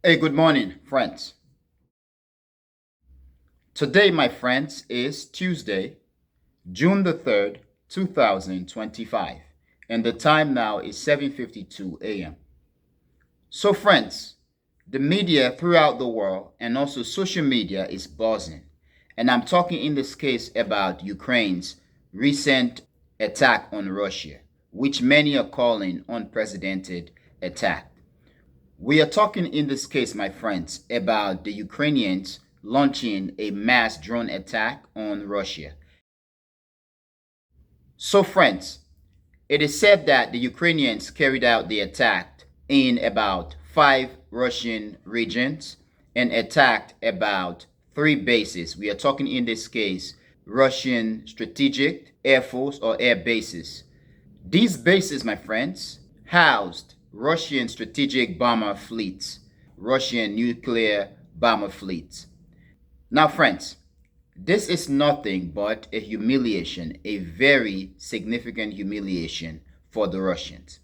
Hey, good morning, friends. Today, my friends, is Tuesday, June the 3rd, 2025, and the time now is 7:52 a.m. So, friends, the media throughout the world and also social media is buzzing. And I'm talking in this case about Ukraine's recent attack on Russia, which many are calling unprecedented attack. We are talking in this case, my friends, about the Ukrainians launching a mass drone attack on Russia. So, friends, it is said that the Ukrainians carried out the attack in about five Russian regions and attacked about three bases. We are talking in this case Russian strategic air force or air bases. These bases, my friends, housed Russian strategic bomber fleets, Russian nuclear bomber fleets. Now, friends, this is nothing but a humiliation, a very significant humiliation for the Russians.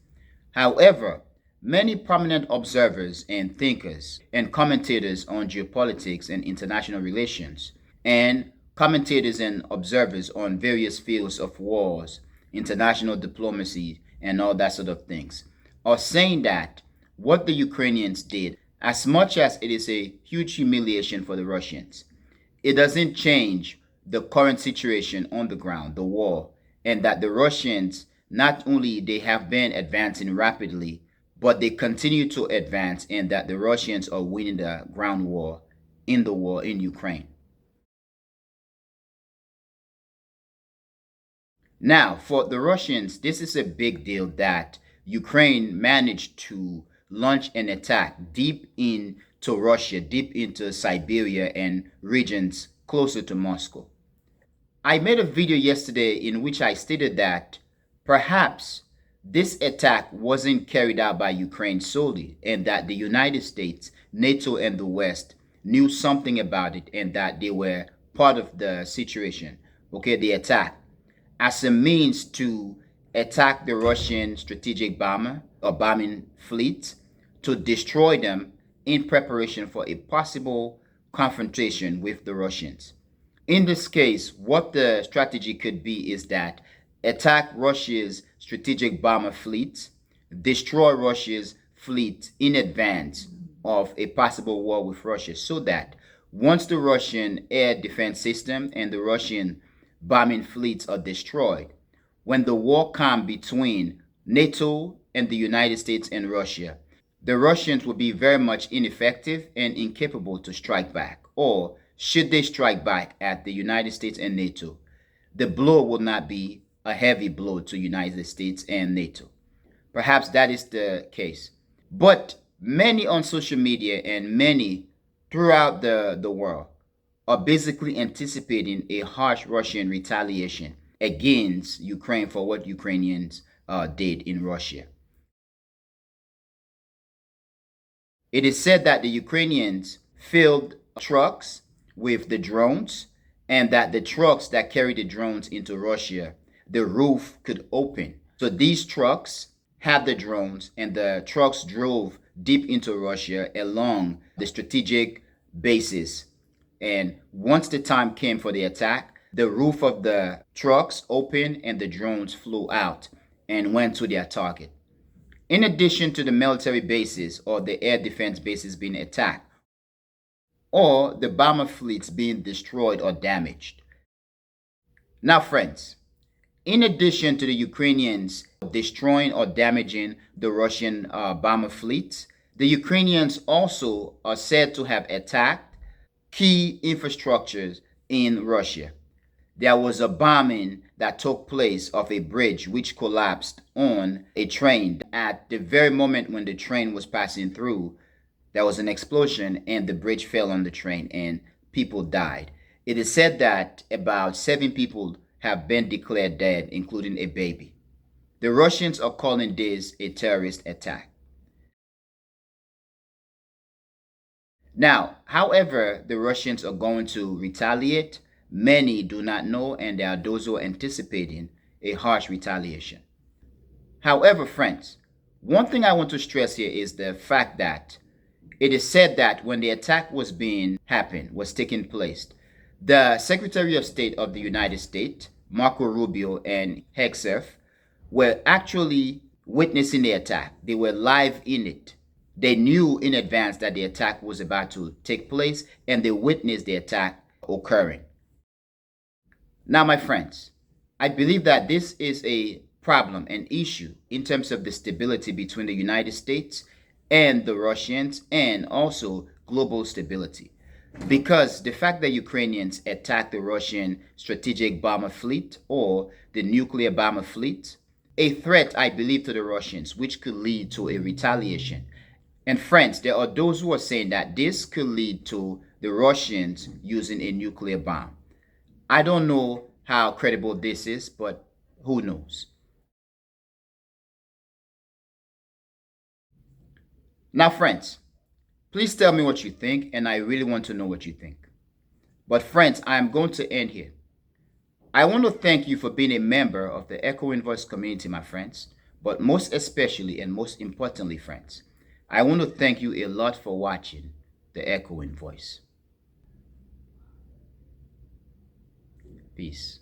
However, many prominent observers and thinkers and commentators on geopolitics and international relations, and commentators and observers on various fields of wars, international diplomacy, and all that sort of things, are saying that what the Ukrainians did, as much as it is a huge humiliation for the Russians, it doesn't change the current situation on the ground, the war, and that the Russians not only they have been advancing rapidly, but they continue to advance, and that the Russians are winning the ground war in Ukraine. Now, for the Russians, this is a big deal that Ukraine managed to launch an attack deep into Russia, deep into Siberia and regions closer to Moscow. I made a video yesterday in which I stated that perhaps this attack wasn't carried out by Ukraine solely, and that the United States, NATO, and the West knew something about it, and that they were part of the situation, okay, the attack, as a means to attack the Russian strategic bomber or bombing fleet to destroy them in preparation for a possible confrontation with the Russians. In this case, what the strategy could be is that attack Russia's strategic bomber fleet, destroy Russia's fleet in advance of a possible war with Russia, so that once the Russian air defense system and the Russian bombing fleets are destroyed, when the war comes between NATO and the United States and Russia, the Russians will be very much ineffective and incapable to strike back. Or should they strike back at the United States and NATO, the blow will not be a heavy blow to United States and NATO. Perhaps that is the case. But many on social media and many throughout the world are basically anticipating a harsh Russian retaliation against Ukraine for what Ukrainians did in Russia. It is said that the Ukrainians filled trucks with the drones, and that the trucks that carry the drones into Russia, the roof could open. So these trucks had the drones, and the trucks drove deep into Russia along the strategic bases. And once the time came for the attack, the roof of the trucks opened and the drones flew out and went to their target. In addition to the military bases or the air defense bases being attacked, or the bomber fleets being destroyed or damaged. Now, friends, in addition to the Ukrainians destroying or damaging the Russian bomber fleets, the Ukrainians also are said to have attacked key infrastructures in Russia. There was a bombing that took place of a bridge which collapsed on a train. At the very moment when the train was passing through, there was an explosion and the bridge fell on the train and people died. It is said that about 7 people have been declared dead, including a baby. The Russians are calling this a terrorist attack. Now, however, the Russians are going to retaliate. Many do not know, and there are those who are anticipating a harsh retaliation. However, friends, one thing I want to stress here is the fact that It is said that when the attack was taking place, the Secretary of State of the United States, Marco Rubio and Hegseth, were actually witnessing the attack. They were live in it. They knew in advance that the attack was about to take place, and they witnessed the attack occurring. Now, my friends, I believe that this is a problem, an issue in terms of the stability between the United States and the Russians, and also global stability. Because the fact that Ukrainians attacked the Russian strategic bomber fleet or the nuclear bomber fleet, a threat, I believe, to the Russians, which could lead to a retaliation. And friends, there are those who are saying that this could lead to the Russians using a nuclear bomb. I don't know how credible this is, but who knows? Now, friends, please tell me what you think, and I really want to know what you think. But, friends, I am going to end here. I want to thank you for being a member of the Echoing Voice community, my friends. But most especially and most importantly, friends, I want to thank you a lot for watching the Echoing Voice. Peace.